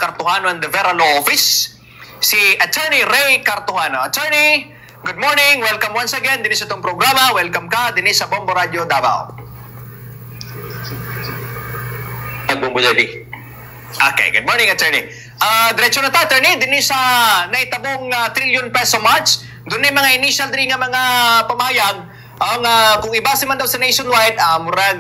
Cartuhano and the Vera Law Office, si Attorney Ray Cartuhano. Attorney, good morning. Welcome once again din sa itong programa. Welcome ka din sa Bombo Radio Davao. Bombo Radio. Okay, good morning, Attorney. Diretso na ta, Attorney, din sa naitabong trillion peso march. Doon na mga initial rin nga mga pamayag. Ang kung ibase man daw sa nationwide, murag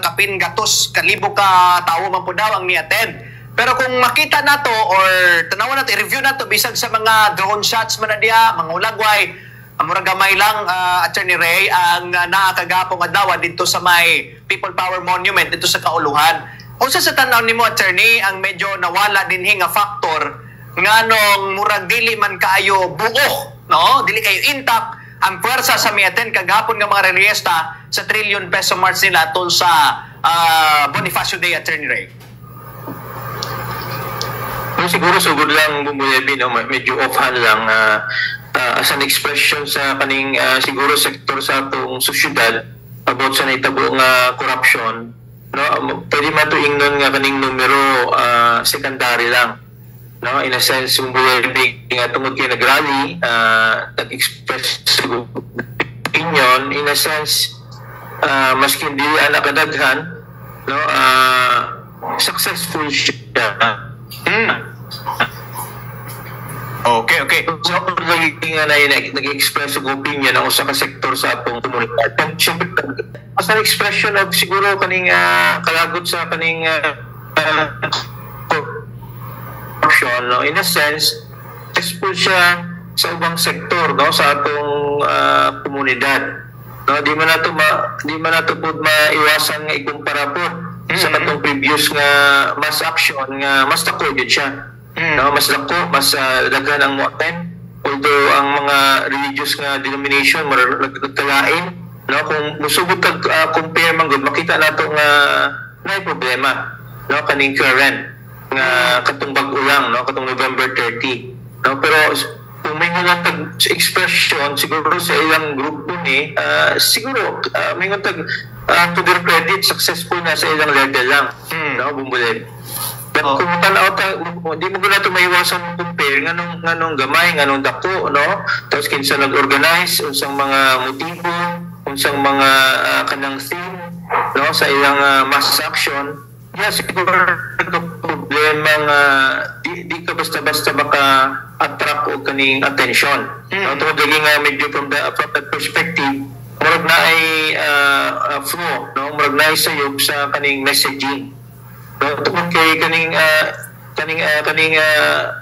kapin gatos kalibo ka tao man po daw ang ni-attend. Pero kung makita nato or tanawan nato, i-review nato bisag sa mga drone shots man na diya, mga ulagway, murag gamay lang, Attorney Ray, ang nakakagapong adlaw dito sa may People Power Monument dito sa Kauluhan. Unsa sa tanaw nimo, Attorney, ang medyo nawala din nga factor nga nung murag dili man kaayo buo, no? Dili kayo intact ang puwersa sa miaten kagapon nga mga reliesta sa trillion peso march nila tol sa Bonifacio Day, Attorney Ray. Siguro sugod lang bumuyabi, no? Medyo offhand lang as an expression sa kaning siguro sektor sa atong sosyedad about sa naitabong corruption, no? Pwede matuingnon nga kaning numero secondary lang, no? In a sense, bumuyabi nga tungod kay nagrally, nag-express opinion, in a sense, maski hindi anak kadaghan, no? Successful siya. Okay. So, nag-express ng opinion ang usa ka sektor sa atong komunidad. Siyempre, as an expression of siguro kaning kalagot sa kaning corruption, no? In a sense, successful siya sa ubang sektor, no? Sa atong komunidad. No? Di man nato pud maiwasan nga ikumpara po sa katong previous nga mass action nga mas dako gyud siya. No, mas dako, mas daghan ang mo-attend, although ang mga religious nga denomination nagkalain, no? Kung musubot kag compare man gud, makita nato nga may problema, no? Kaning current nga katong bag-o lang, no? Katong November 30, no? Pero kung may nga tag expression siguro sa ilang grupo ni siguro may nga tag to their credit, successful na sa ilang level lang, no? Bumbulit. Kung tanaw di mo guna ito maiwasan compare nganong gamay, nganong dako, no? Tapos kinsa nag-organize, unsang mga motibo, unsang mga kanang theme, no? Sa ilang mass action. Siguro problema nga di ka basta-basta baka attract o kaning attention. No? Tungod lagi nga medyo from that perspective, murag na ay flow, no? Murag na ay sayop sa kaning messaging. No, tungkol kay kaning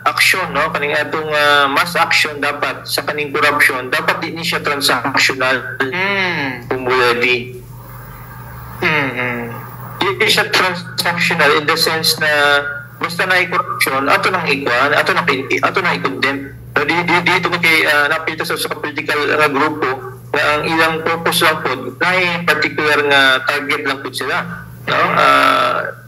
action, no? Kaning atong mass action dapat sa kaning corruption dapat di ni siya transactional. Kumuladi. Di siya transactional in the sense na basta na corruption ato nang ikwan, ato na i-condemn. Di tungkol kay napita sa political grupo na ang ilang purpose lang po na particular nga target lang po sila, no?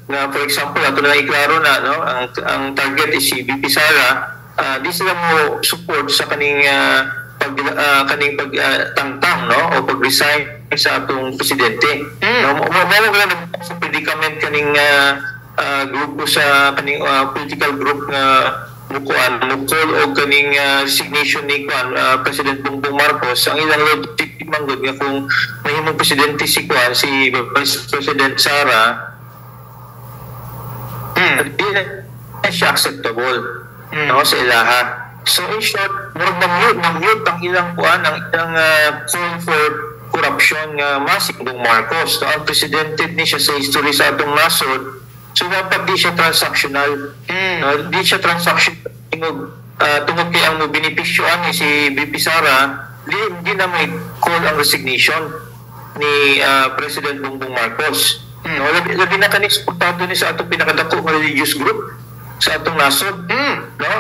Na for example ato na iklaro na, no, ang target is si VP Sara, di sila mo support sa kaning pagtangtang, no, o pag-resign sa atong presidente. No, mo na sa predicament kaning grupo sa kaning political group nga mukuan mukol o kaning resignation ni President Bongbong Marcos. Ang ilang logic manggod nga kung mahimong presidente si Vice President Sara, di na siya acceptable, no, sa ilaha. So in short, mag-mute ang ilang ang ilang call for corruption nga masig Bongbong Marcos. No, ang presidente ni siya sa history sa atong nasod. So dapat di siya transactional. No, di siya transactional. Tungod kay ang benepisyoan ni si VP Sara, di na may call ang resignation ni President Bongbong Marcos. No, labi na kaning suportado ni sa atong pinakadako nga religious group sa atong nasod. No,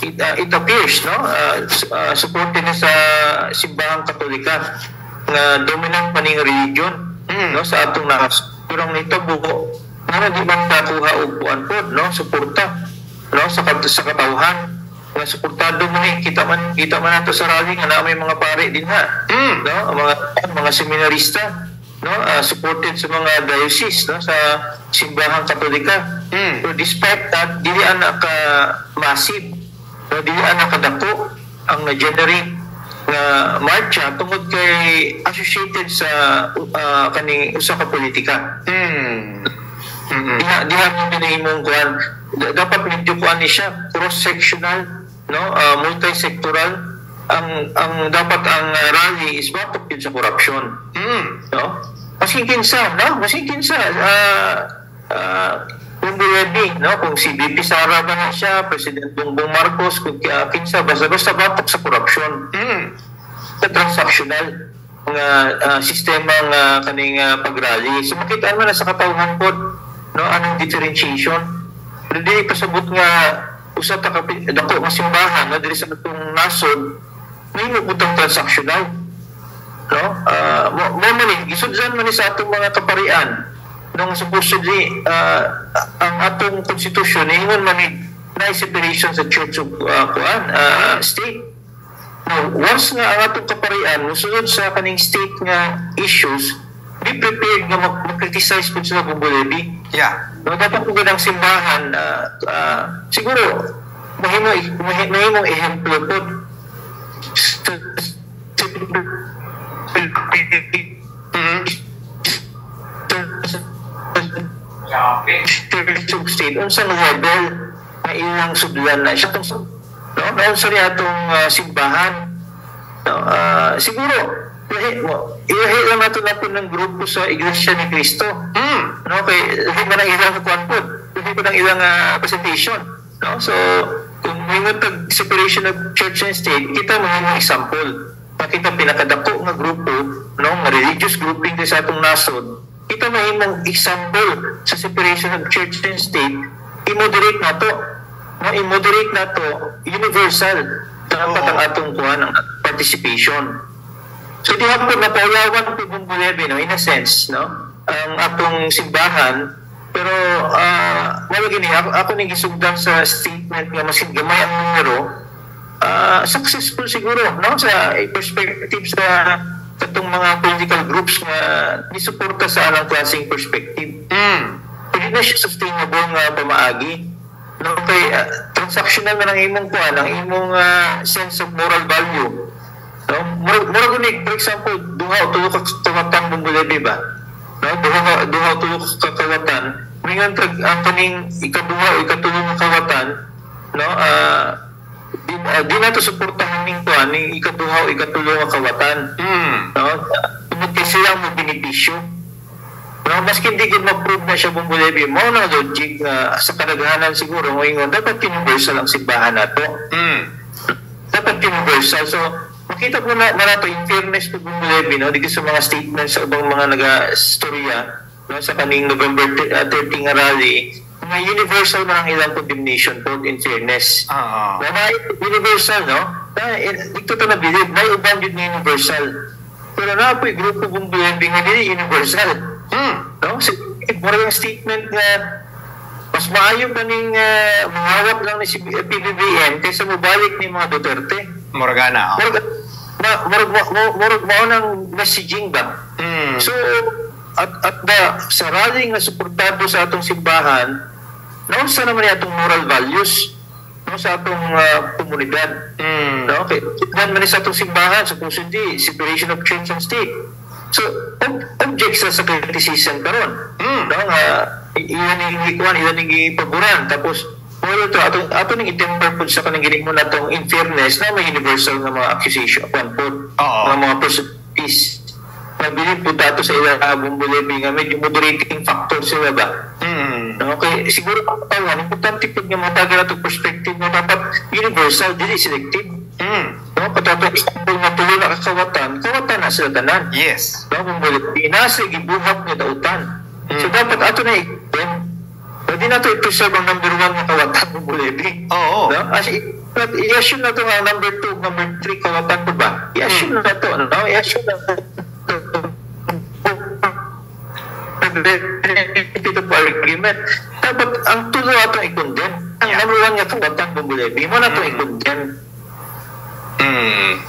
it appears, no, supported ni sa simbahang Katolika nga dominant maning religion, no, sa atong nasod. Kurang nito buo na di man nakuha og puan pod, no, suporta, no, sa katawhan nga suportado mo ni kita man nato sa rally nga na may mga pare din ha, no, mga seminarista no, supported sa mga diocese, no, sa simbahang Katolika. So despite that, dili ana ka massive, no, dili ana ka dako ang na-generate na marcha tungod kay associated sa kaning usa ka politika. Diha mo dinahimong kuan, dapat medyo kuan ni siya cross-sectional, no, multi-sectoral. Ang dapat ang rally is batok din sa corruption. No? Maski kinsa kung Bulebi, no, kung si BP Sara ba na siya, President Bongbong Marcos, kung kinsa basta batok sa corruption. Sa transactional nga sistema nga kaning pag-rally. So makita man na sa katawhan pod, no, anong differentiation. Pero di pasabot nga usa ta ka dako nga simbahan na diri sa atong nasod may mabutang transactional, no, mo man gisudlan man sa atong mga kaparian nung supposedly ang atong konstitusyon ingon man na separation sa church of state. Now, once nga ang atong kaparian musulod sa kaning state nga issues, be prepared nga mag-criticize kung sila Bulebi. No, dapat po ganang simbahan siguro mahimong ehemplo po state unsang level na ilang sudlan na siya no, naunsa niya itong simbahan, no, siguro ilahi lang natin ng grupo sa Iglesia ni Cristo, no, kay lahi man ang ilang kuanpod, lahi man ang ilang presentation, no, so kung may separation of church and state, kita mga example. Makita pinakadako nga grupo, no, nga religious grouping din sa atong nasod, kita mahimong example sa separation of church and state, i-moderate na to. No, i-moderate na to, universal. Dapat ang atong kuha ng participation. So di hapon na paulawan po kung Bulebi, no, in a sense, no, ang atong simbahan. Pero wala gini, ako nang gisugdan sa statement nga masin gamay ang numero, successful siguro, no, sa perspective sa katong mga political groups nga nisuporta sa alang klaseng perspective. Pwede na siya sustainable nga pamaagi, no, kay transactional na ng imong kuha, ng imong sense of moral value, no, mura gunig, for example, duha o tulo ka kawatan mong Bulebi ba, no, duha o tulo ka kawatan, mingan ang kaning ikaduha o ikatulong nga kawatan, no, di na to suportahan ning kuha ni ikaduha o ikatulong nga kawatan, no, kung sila mo benepisyo, no, maski hindi gid ma-prove na siya Bulebi, mo na logic sa kadaghanan siguro ngayon dapat universal ang simbahan nato. Dapat universal. So makita po na nato in fairness to Bulebi, no, dito sa mga statements sa ubang mga naga-storya, no, sa kaning November 13 nga rally, mga universal na ang ilang condemnation po in fairness. Na universal, no? Dito to na bilib, na ubang yun universal. Pero na po yung grupo kong Bulebi nga nila universal. No? So, yung statement na mas maayo ka ning mahawak lang ni si PBBM kaysa mabalik ni mga Duterte. Morgana. Morag maunang messaging ba? So, at sa rally nga suportado sa atong simbahan, naunsa naman atong moral values, no, sa atong komunidad. No, okay. Tignan man sa atong simbahan, supposedly separation of church and state. So objects sa criticism karon, no, nga iyan ang ipaboran, tapos well ito ato ning itemper pud sa kanang gining mo natong in fairness na may universal nga mga accusation upon ng mga personalities. Nabilib po dato sa ilang Bulebi nga medyo moderating factor sila ba? Okay, siguro ang importante po nga mga taga nato perspective na dapat universal, dili selective. No, patato example nga tuloy na kawatan na sila tanan. Yes. No, Bulebi nasa gibuhat nga dautan. So dapat ato na pwede na ito i-preserve ang number 1 nga kawatan ng Bulebi. No? As i-assume na ito nga number 2, number 3 kawatan ko ba? I-assume na ito. No? I-assume na ito. Benefit of argument. Dapat ang tulo ito i-condemn. Ang number 1 nga kawatan ng Bulebi, mo na ito i-condemn.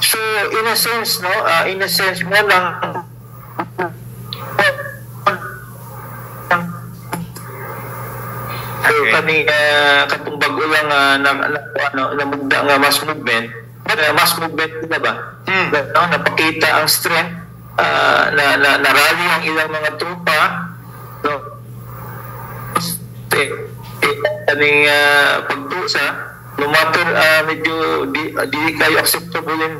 So, in a sense, no? In a sense, mo lang Okay. kani katong bago lang namugda nga mass movement, nila ba? Napakita ang strength, na rally ang ilang mga tropa, no? Kaning pagtusa, no matter medyo di kayo acceptable in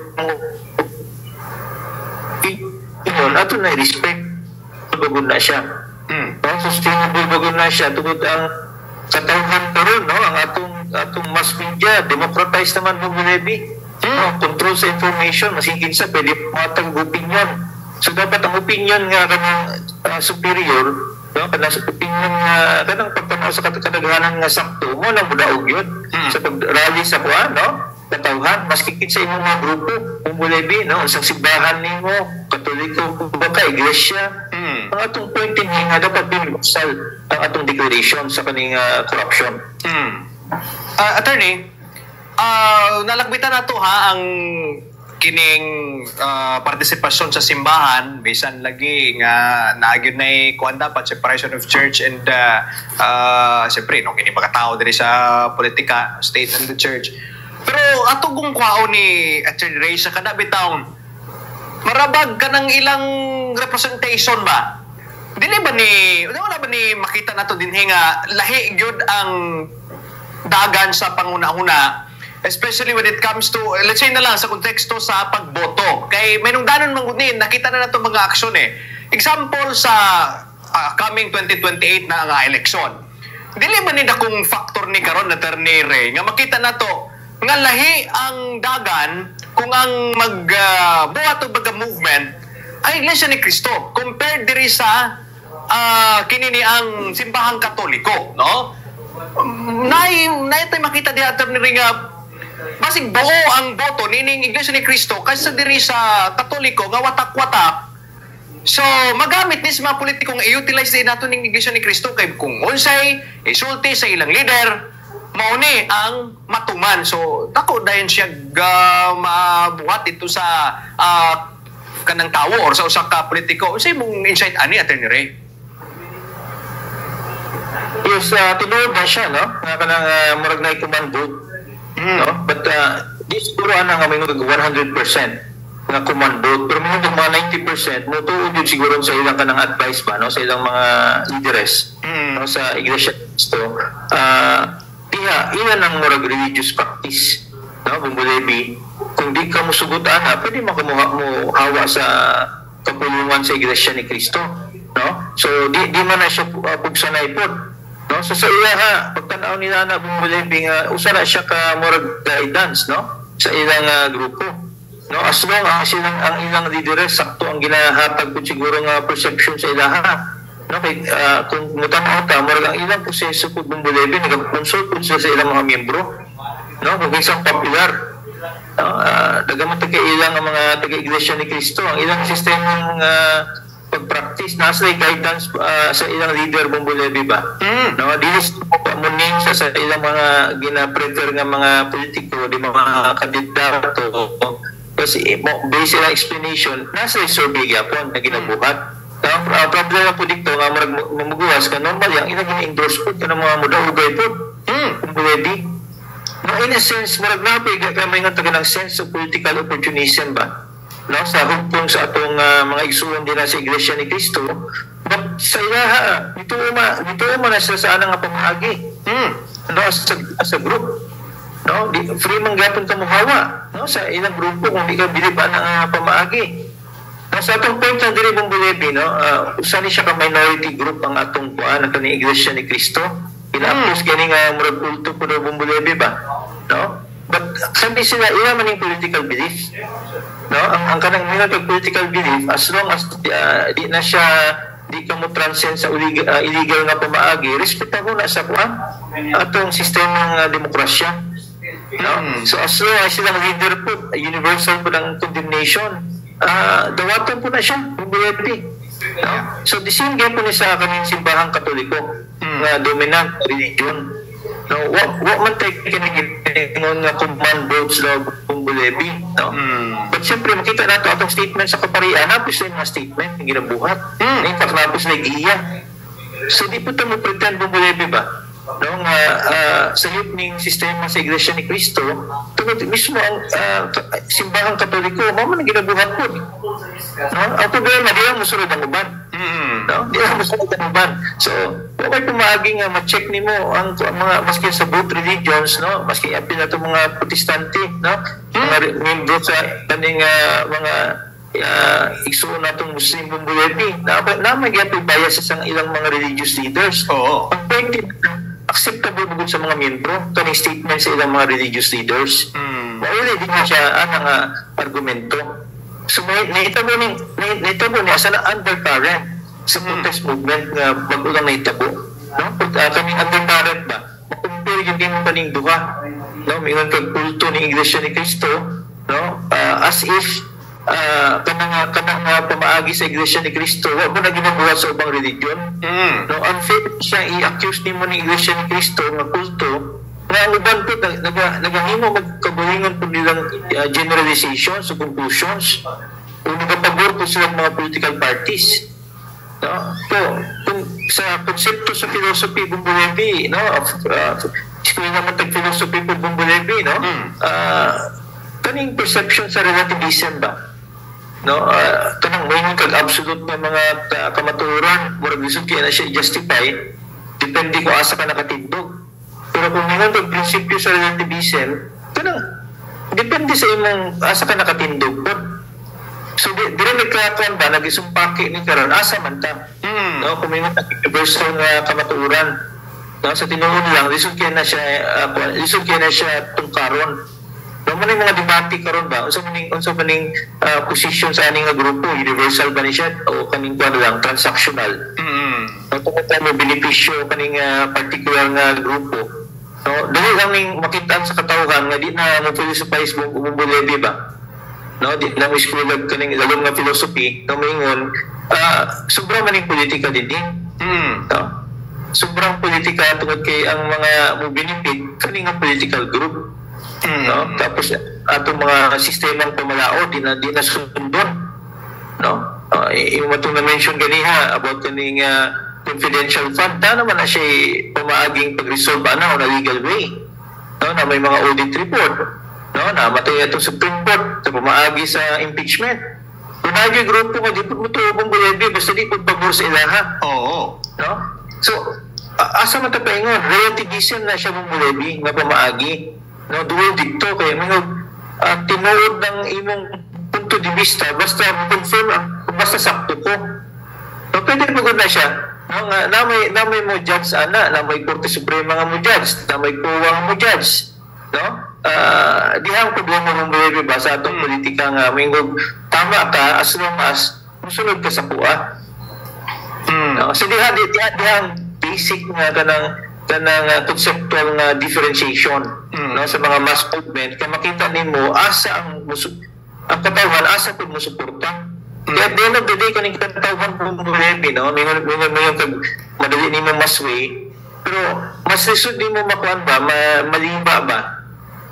ato na respect bago na siya. Sustainable bago na siya tungod ang katawhan karon, no, ang atong mass media democratize naman mo Levi, control sa information, masigin sa pwede matang opinion. So dapat ang opinion nga kanang superior, no, kanang opinion nga kanang pagtanaw sa kadaghanan nga sakto mo na mudaog yun sa pag-rally sa kuan, no, katawhan mas kikit sa imong mga grupo mo Levi, no, sa simbahan nimo Katoliko baka iglesia. Ang atong point din nga dapat binusal ang atong declaration sa kaning corruption. Attorney, nalagbitan na to ang kining partisipasyon sa simbahan bisan lagi nga naagyon na kuan dapat separation of church and siyempre no kini mga tao diri sa politika, state and the church. Pero ato kung kwao ni Attorney Ray sa kada bitaw marabag ka ng ilang representation ba? Wala ba ni makita nato dinhi nga lahi gyud ang dagan sa panguna-una, especially when it comes to, let's say na lang sa konteksto sa pagboto. Kay may nung danon mangunin, nakita na nato mga aksyon eh. Example sa coming 2028 na nga eleksyon. Dili ba ni kung factor ni karon na Attorney Ray nga makita nato nga lahi ang dagan kung ang magbuhat o baga movement ay Iglesia ni Cristo compared diri sa kinini ang simbahang Katoliko, no? Nay tay makita di Attorney Ray nga basig buo ang boto nining Iglesia ni Cristo kaysa diri sa Katoliko nga watak-watak. So magamit ni sa mga politiko nga i-utilize din nato ning Iglesia ni Cristo kay kung unsay isulti sa ilang leader mauni ang matuman. So dako dayon siya mabuhat dito sa kanang tawo or sa usa ka politiko. Unsay mong insight ani Attorney Ray? Yes, tinuod na siya, no? Nga kanang murag na command vote. No? But di siguro ana nga may 100% nga command vote. Pero may mga 90% mo tuod yun siguro sa ilang kanang advice ba, no? Sa ilang mga leaders, no? Sa Iglesia Cristo. Iyan ang murag religious practice, no? Bumbulebi. Kung di ka musugot ana, pwede mo hawa sa kapulungan sa Iglesia ni Cristo, no? So di man na siya pugsanay pod. No, so sa iya pagtanaw nila na bumulibing usa na siya ka murag guidance, no, sa ilang grupo, no, as long as ang ilang leaders sakto ang ginahatag ko siguro nga perception sa ilaha, no, kay kung mutanaw ta murag ang ilang proseso pud bumulibing nagkonsult pud sa ilang mga miyembro, no, kung isang popular, dagaman ta kay ilang mga taga-Iglesia ni Cristo ang ilang sistemang pag-practice nasa guidance sa ilang leader bumbulebi ba, no, dinis mo ning sa ilang mga gina-prefer nga mga politiko di mga kandidato kasi based on explanation nasa survey gyapon na ginabuhat. Ang problema po dito nga mamuguwas ka normal yang ilang endorse po ka ng mga mudaugay po bumbulebi, no, in a sense marag napay may nga taga ng sense of political opportunism ba, no, sa hugpong sa atong mga igsuon din sa Iglesia ni Cristo. But sa ilaha dito man na sa ana nga pamaagi, no, as a group, no, free man gyapon ka mohawa, no, sa ilang grupo kung di ka bilib ang pamaagi. No, sa atong point na diri bumbulebi, no, usa ni siya ka minority group ang atong kuan ang kaning Iglesia ni Cristo. Inaapos gani nga murag kulto po do bumbulebi ba, no? But sabi sila ila man yung political belief, no, ang kanang mga political belief as long as di na siya di ka mo transcend sa illegal nga pamaagi, respeto mo na sa kuan atong sistema ng demokrasya, no? So as long as silang leader po universal po ng condemnation, dawaton po na siya bumbulebi, no? So the same game po ni sa kaming simbahang Katoliko nga dominant religion, no, what man tayo kinagingon nga command votes daw bumbulebi, no? But siyempre makita nato atong statement sa kaparian napos na mga statement na ginabuhat, in fact napos na iya. So di po ito mo pretend bumbulebi ba no nga sa ning sistema sa Iglesia ni Cristo tungod mismo ang simbahang Katoliko mao man ginabuhat pod, no? Ang problema di lang mosunod ang uban, no? Di lang mosunod ang uban. So okay pumaagi nga ma-check nimo ang mga maski sa both religions, no, maski apil nato mga Protestante, no, mga membro sa kaning mga igsoon natong Muslim Bumbulebi na magyapil bias sa ilang mga religious leaders. Ang point acceptable bugod sa mga miyembro kaning statement sa ilang mga religious leaders. Wala din siya anang argumento. So naitabo ni asa na undercurrent sa protest movement nga bago-lang naitabo, no? Kaming undercurrent ba makumpare yung din mo kaning duha, no, mingon kag kulto ni Iglesia ni Cristo, no, as if kanang pamaagi sa Iglesia ni Cristo wa mo na ginagawa sa ubang religion. No, unfair siya i-accuse nimo ni Iglesia ni Cristo nga kulto nga ang uban po nagahimo magkabuhingon po nilang generalizations o conclusions o nagapagor po silang mga political parties, no? So kung sa konsepto sa philosophy Bumbulebi, no, kung naman tag-philosophy po Bumbulebi, no, kaning perception sa relativism ba, no, kanang may kag absolute na mga kamaturan murag lisod kaya na siya i-justify depende kung asa ka nakatindog. Pero kung may kag prinsipyo sa relativism kanang depende sa imong asa ka nakatindog. So dire nagkakaroon ba nagisumpaki ni karon asa man ta, no, kung may universal nga kamaturan, no, sa tinuod lang lisod kaya na siya tungkaron. No, man mga debate karon ba unsa maning position sa aning nga grupo, universal ba ni siya o kaning kuan lang transactional. Tungod mo benepisyo kaning particular nga grupo, no, dili lang ning makita sa katawhan nga di na mo philosophize Bumbulebi ba, no, di na mo iskulag kaning lalong nga philosophy, no, maingon sobrang maning politika din no, sobrang politika tungod kay ang mga mo benefit kaning nga political group, no, tapos atong mga sistemang pamalao di na sundon, no. Yung matong na-mention ganiha about kaning confidential fund na naman na siya pamaaging pag-resolve na legal way, no, na may mga audit report, no, na matay itong Supreme Court sa pamaagi sa impeachment. Kung naging grupo nga di po mo ito Bumbulebi basta di po pabor sa ilaha, no. So asa man ta paingon relativism na siya Bumbulebi nga pamaagi, no, dual dito kay mga tinuod ng imong punto de vista basta confirm basta sakto ko, no, pwede magod na siya, no, nga na may mo judge ana na may Korte Suprema nga mo judge na may kuwa mo judge, no, dihang problema ng Bumbulebi ba sa atong politika nga mingog tama ka as long as musunod ka sa kuha, no, so dihang basic nga kanang conceptual nga differentiation, no, sa mga mass movement kaya makita nimo asa ang katawhan asa pud mo suporta. Kaya at the end of the day kaning katawhan Bumbulebi, no, may kag madali nimo mas way pero mas lisod nimo makuan ba malimba ba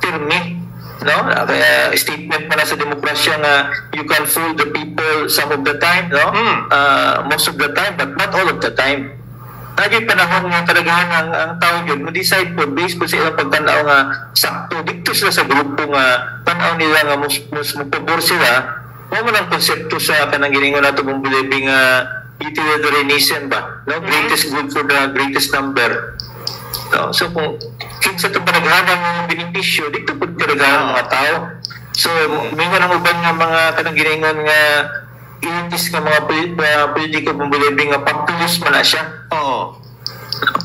termi, no, kaya statement pa na sa demokrasya nga you can fool the people some of the time, no, most of the time but not all of the time. Naging panahon nga kadaghan ang tao yun mo-decide po based po sa ilang pagtanaw nga sakto dito sila sa grupo nga tanaw nila nga mas mapabor sila mo man ang konsepto sa kanang giningon nato Bumbulebi nga utilitarianism ba, no, greatest good for the greatest number, no. So kung kinsa ito panaghanang ng benepisyo dito po kadaghan mga tao. So mingon ang uban nga mga kanang giningon nga inis nga mga politiko Bumbulebi nga populism na siya.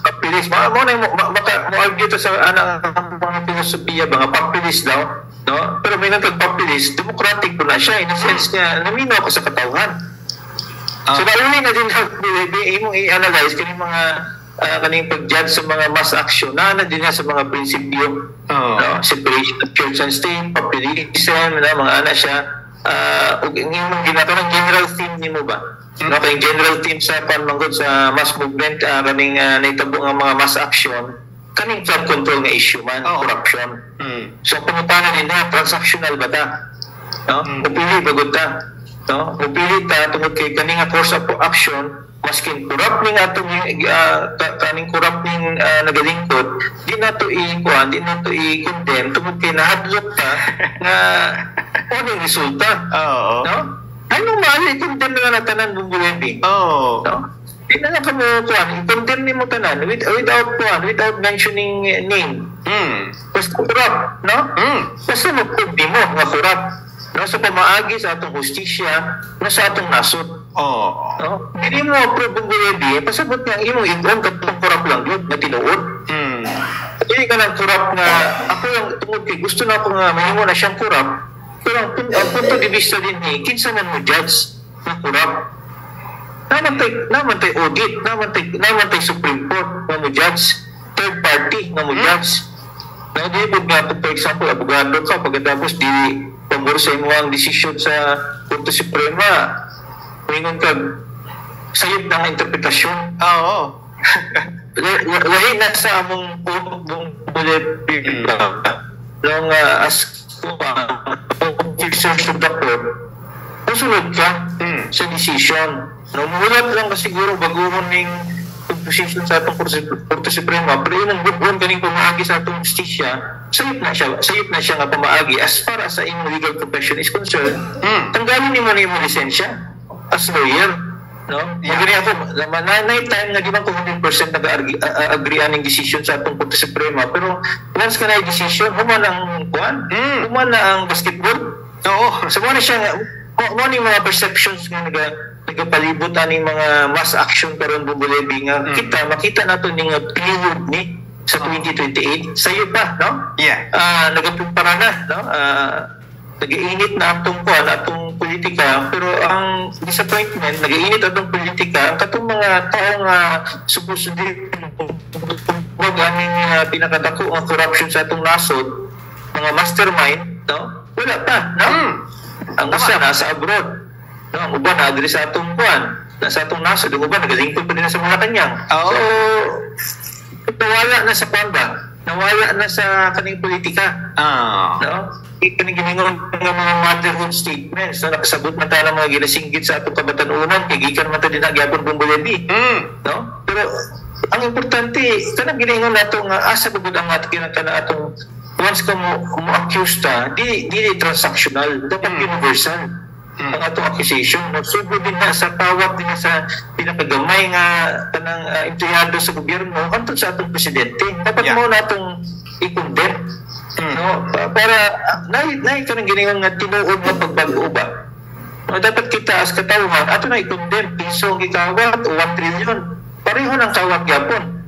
Populism. Mo-argue ito sa mga filosofiya ba nga populist daw, no? Pero may nagpag-populist, democratic po na siya. In a sense nga, naminaw ko sa katawhan. So nalunin na din sa Bumbulebi, imong i-analyze kaning mga kaning pag-judge sa mga mass action na din sa mga prinsipyo, no? Separation of church and state, populism, no? Mga ana siya. Yung ginatawag ng general theme nimo ba, no, kay general theme sa panmanggod sa mass movement kaning naitabo nga mga mass action kaning flood control nga issue man, corruption. So pangutana nila transactional ba ta, no, upili bagod ta, no, upili ta tungod kay kaning course of action maskin kurap ning atong kaning kurap ning nagalingkod, di na to i-condemn tungod kay nahadlok ta nga ano resulta. Oo. No? Ano man i-condemn na tanan mong bulebi? Oo. No? Di na ka mo i-condemn ni mo tanan without mentioning name. Basta kurap, no? Basta magkundi mo nga kurap. No, sa pamaagi sa atong hustisya, no, sa atong nasod. No? Hindi mo approve ang bulebi, pasabot nga imo ingon katong kurap lang yun, na tinuod. Hindi ka ng kurap nga, ako yung tungod kay gusto na ako nga mahimo na siyang kurap, pero ang punto de vista din kinsa man mo judge ng kurap. Naman tay audit, naman tay Supreme Court nga mo judge, third party nga mo judge. Di mo nga, for example, abogado ka, pagkatapos di pabor sa imo ang desisyon sa Korte Suprema, mingon kag sayop ng interpretasyon. Oo. Lahi na sa among bulebi nung as officer sa court, masunod ka sa decision. Mulat lang ka siguro baguhon ning position sa atong Korte Suprema, pero yung bubuan kaning pamaagi sa atong justisya, sayop na siya nga pamaagi as far as sa imong legal profession is concerned. Tanggalin ni mo na imong lisensya as lawyer. No? Magani ako, mananay time nga di man ko 100% nag-agree aning decision sa atong Korte Suprema, pero once ka na yung decision, human ang human na ang basketball. Oo. So, muna siya nga, muna yung mga perceptions nga nagapalibot aning mga mass action karon bubulebi nga makita nato ning period ni sa 2028 sayo pa, no? Yeah. Nagapumpara na, no? Nag-iinit na atong politika, pero ang disappointment, nag-iinit atong politika, ang katong mga taong supposed din wag aming pinakadako ang corruption sa atong nasod, mga mastermind, no? Wala pa, no? Ang usa nasa abroad. No, ang uban na sa atong nasa atong nasod, ang uban nagalingkod pa din sa Malacanang. So, nawala na sa panda, nawala na sa kaning politika. No? Kaning giningon ng mga motherhood statements, no? Nakasabot man tayo ng mga ginasinggit sa atong kabatanunan, kay gikan man tayo din nagyapon bumbuledi. No? Pero, ang importante, kanang giningon nato nga asa bugod ang atong once ka mo accuse ta, di transactional, dapat universal. Ang atong accusation, nagsubo din na sa tawag din na sa pinakagamay nga kanang empleyado sa gobyerno hantod sa atong presidente. Dapat mo natong i-condemn. No? Para naay kanang giningon nga tinuod nga pagbago ba. No, dapat kita as katawhan ato na i-condemn piso ang gikawat o 1 trillion. Pareho ng kawat gyapon.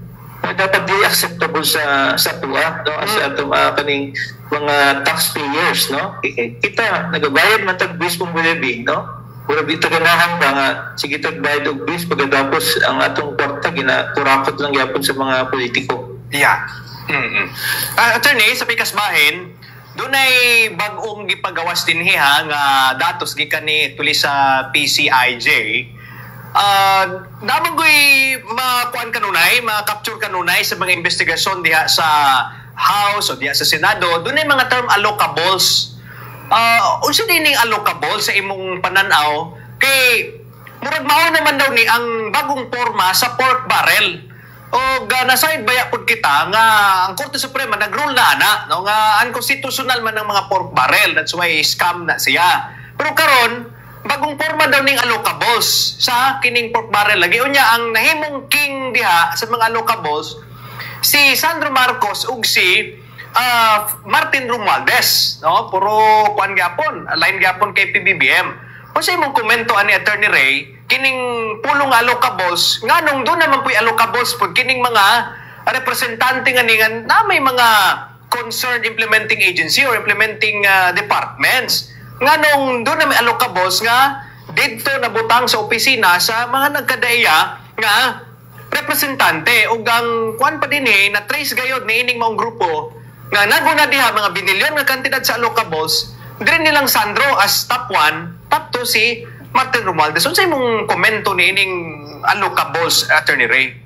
Dapat di acceptable sa tuwa, no? Sa atong kaning mga taxpayers, no? Kita nagabayad man tag buwis pong bulebi, no? Pura bita ganahan ba nga sige tagbayad og buwis pagkatapos ang atong kwarta ginakurakot lang gyapon sa mga politiko. Yeah. Attorney, sa pikasbahin, dunay bag-ong gipagawas dinhi nga datos gikan ni tuli sa PCIJ. Naman ko'y makuan kanunay, ma-capture kanunay sa mga investigasyon diha sa House o diha sa Senado, doon ay mga term allocables. Unsa din ning allocable sa imong pananaw? Kay murag mao naman daw ni ang bagong porma sa pork barrel. O na-side baya pud kita nga ang Korte Suprema nag-rule na ana, no, nga unconstitutional man ang mga pork barrel, that's why scam na siya. Pero karon bagong porma daw ning allocables sa kining pork barrel lagi unya ang nahimong king diha sa mga allocables si Sandro Marcos ug si Martin Romualdez, no? Puro kuan gyapon, line gyapon kay PBBM. Unsa imong komento ani Attorney Ray kining pulong allocables nganong do naman puy allocables pud kining mga representante nga ningan na may mga concerned implementing agency or implementing departments nga nung doon na may allocables nga dito nabutang sa opisina sa mga nagkadaya nga representante o ang kuan pa din na trace gayod ni ining maong grupo nga naguna diha mga binilyon nga kantidad sa allocables dire nilang Sandro as top 1, top 2 si Martin Romualdez. Unsa imong komento ni ining allocables, Attorney Ray?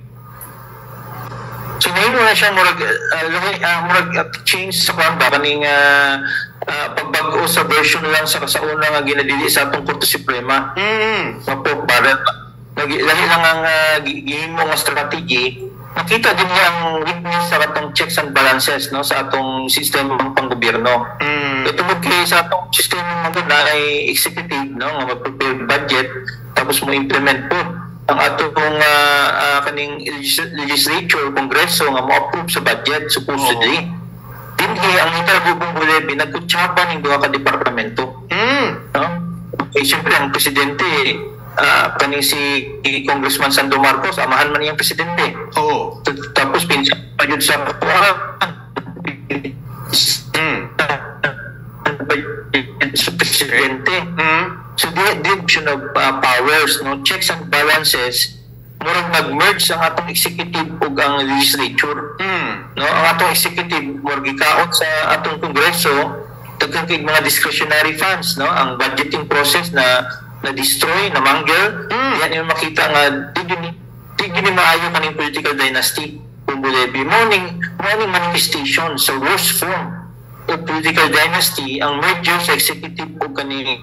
So ngayon na siya murag change sa kuan ba kaning pagbago sa version lang sa kasauna nga ginadili sa atong Korte Suprema. Pork barrel. lahi lang ang gihimo nga strategy, nakita din niya ang weakness sa atong checks and balances, no, sa atong sistema ng panggobyerno. Ito mo kay sa atong sistema ng na ay executive, no, nga mag-prepare budget tapos mo implement po ang atong kaning legislature, kongreso nga mo-approve sa budget supposedly. Dinhi ang hinabubong bulebi nagkutsaba ng duha ka departamento. No? Okay, siyempre ang presidente kaning si Congressman Sando Marcos, amahan man niyang presidente. Tapos pinsan pa yun sa presidente. So the division of powers, no, checks and balances, murag nag-merge ang atong executive ug ang legislature. No, ang atong executive murag gikaot sa atong kongreso daghan kay mga discretionary funds, no, ang budgeting process na destroy, na mangger. Yan yung makita nga di maayo kaning political dynasty Bumbulebi. Morning manifestation sa worst form of political dynasty ang merger sa executive o kaning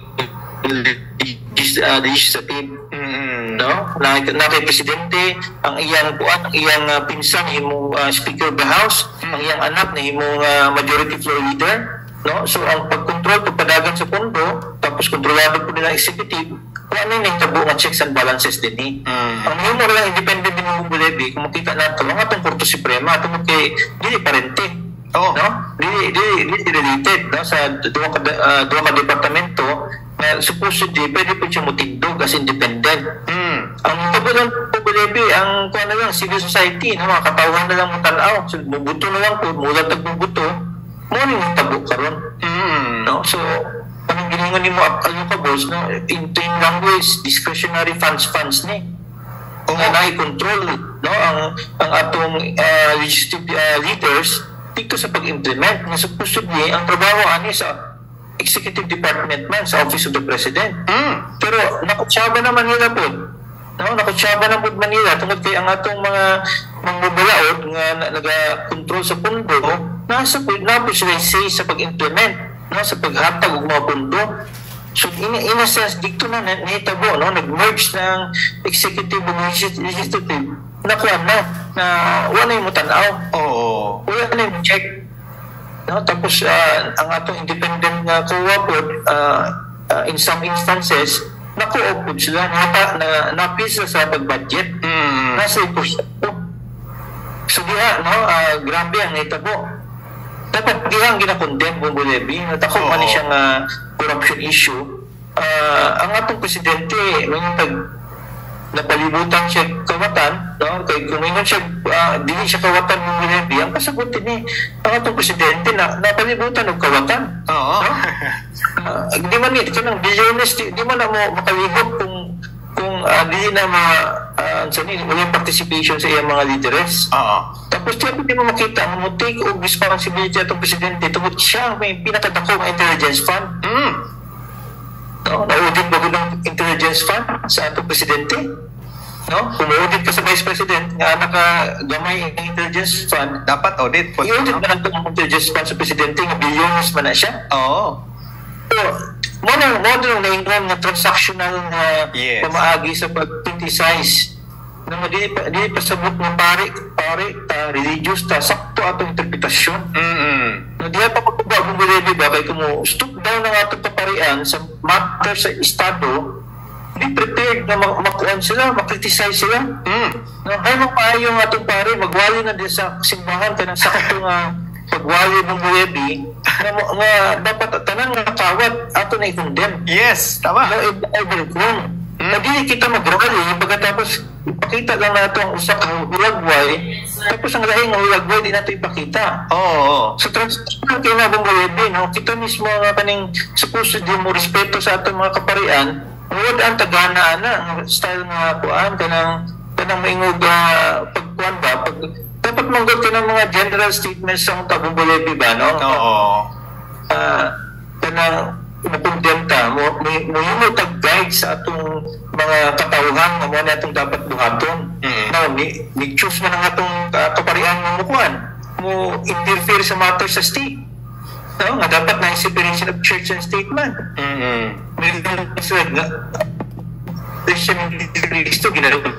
legislative. No, na kay presidente ang iyang pinsan himong speaker of the house, ang iyang anak na himong majority floor leader. No, so ang pagkontrol pagpadagan sa pondo tapos kontrolado po nila executive, ano yung nagtabo nga checks and balances din ang himo lang independent din mo Bulebi kung makita nato ang atong Korte Suprema tungod kay dili parente, no, dili related, no, sa duha ka departamento na supposedly pwede po siya motindog as independent. Ang tabunan po Bulebi ang kuan na lang civil society, no, mga katawhan na lang mo tan-aw, so bubuto na lang po mula tagbubuto mo ning tabo karon. No, so anong giningon nimo ano ka boss, no, in plain language discretionary funds ni nga nai-control, no, ang atong legislative leaders dito sa pag-implement na supposedly ang trabaho ani sa executive department man sa office of the president. Pero nakutsaba naman nila po, no, nakutsaba na po Manila tungod kay ang atong mga balaod nga naga-control sa pundo nasa po sila say sa pag-implement, no, sa paghatag og mga pundo. So in a sense dito na nahitabo, no, nag-merge ng executive ug legislative na wala yung mutanaw. Wala na yung check, no, tapos ang atong independent nga COA po in some instances naku-opod sila napisa sa pag-budget nasa ipursato. So diha, no, grabe ang nahitabo. Dapat diha ang ginakondem Bumbulebi, natako man siya nga corruption issue. Ang atong presidente may napalibutan siya kawatan, no, kay kung ingon siya dili siya kawatan Bumbulebi, ang kasagot ni ang atong presidente na napalibutan og kawatan. Di man ito kanang bilyones, di man na mo makalihok kung dili na walang participation sa iyang mga leaders. Tapos di mo makita ang take og responsibility atong presidente tungod siya may pinakadako nga intelligence fund. No, na-audit ba ng intelligence fund sa atong presidente? No, kung audit ka sa vice president nga nakagamay ang intelligence fund, dapat audit po. I-audit na lang ang intelligence fund sa presidente nga bilyones man na siya. So, mo na nga transactional na pamaagi sa pag-criticize na dili pasabot ng pare religious ta sakto atong interpretasyon. Na diha pa pagbago Bulebi ba kay kumo stop down ng atong paparian sa matter sa estado, di prepared na makuan sila, makriticize sila. No, ay maayo nga atong pare magwali na di sa simbahan kanang sakto nga pagwali ng Bulebi nga dapat tanan nga kawat ato na i-condemn. Yes, tama. Hindi kita mag-rally pagkatapos ipakita lang nato ang usa ka hulagway tapos ang laing hulagway di nato ipakita. So transparent kayo na Bumbulebi, no, kita mismo nga kaning supposedly mo respeto sa atong mga kaparian, wala ang tagana ang style nga kuan kanang maingog pagkuan ba dapat manggot ka ng mga general statements sa Bumbulebi ba, no? Kanang mapundenta mo tag-guide sa atong mga katawhan nga mo na atong dapat buhaton. Now, ni-choose man ang atong kaparian mo interfere sa matter sa state. No? Nga dapat na separation of church and state man. Kristo, ginagawa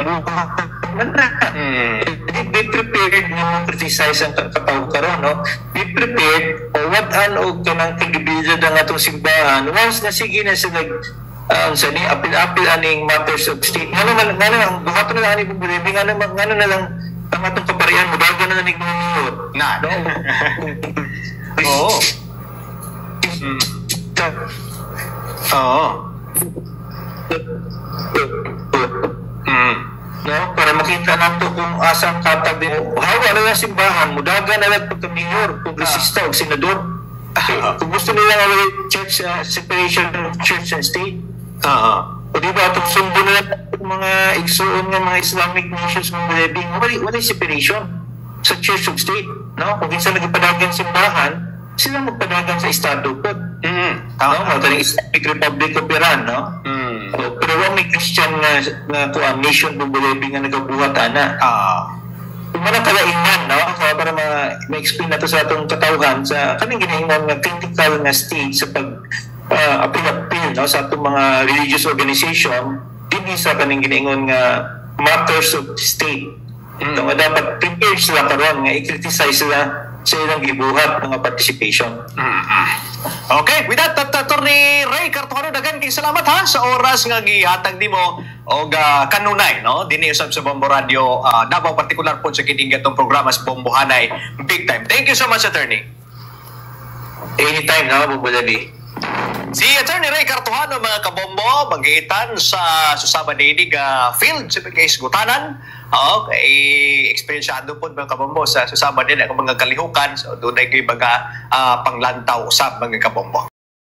be prepared na criticize ang katawag karon, no? Be prepared o what o kanang credibility ng atong simbahan once na sige na sila sa ni apil-apil aning matters of state. Ngano ang buhaton na ani problema ngano na lang ang atong kaparian mo bago na nanig mayor na no. Oo. Oo. No, para makita nato kung asang katabi mo. Hawa na lang simbahan, mudaga na lang pagka-mayor, kongresista o senador. Kung gusto nila nga church separation of church and state. O diba, itong sundo na lang mga igsoon ng mga Islamic nations ng Malibing, wala separation sa church of state. No? Kung kinsa nagpadagan simbahan, sila magpadagan sa estado po. No? Mataling Islamic Republic of Iran, no? Pero may Christian na nation ng Malibing na nagabuhat, ana. Kung manang kalainan, no? Para ma-explain na to sa atong katawhan sa kanang ginahingan na critical na stage sa apil-apil, no? Sa atong mga religious organization, hindi sa kanang ginahingan nga matters of state. Ito nga dapat prepare sila karon nga i-criticize sila sa ilang gibuhat mga participation. Okay, with that, Attorney Ray Cartuano, dagan kay salamat ha sa oras nga gihatag nimo og kanunay, no? Dinhi usab sa Bombo Radio, Davao, partikular po sa kining gatong programa sa Bombohanay Big Time. Thank you so much, Attorney. Anytime na, Bombo Dabi. Si Attorney Ray Cartuano, mga kabombo, magitan sa Susaba Dinig field sa Isgutanan. Kay eksperyensyado po mga kabombo sa Susaba Dinig ang mga kalihukan. So, doon ay mga panglantaw sa mga kabombo.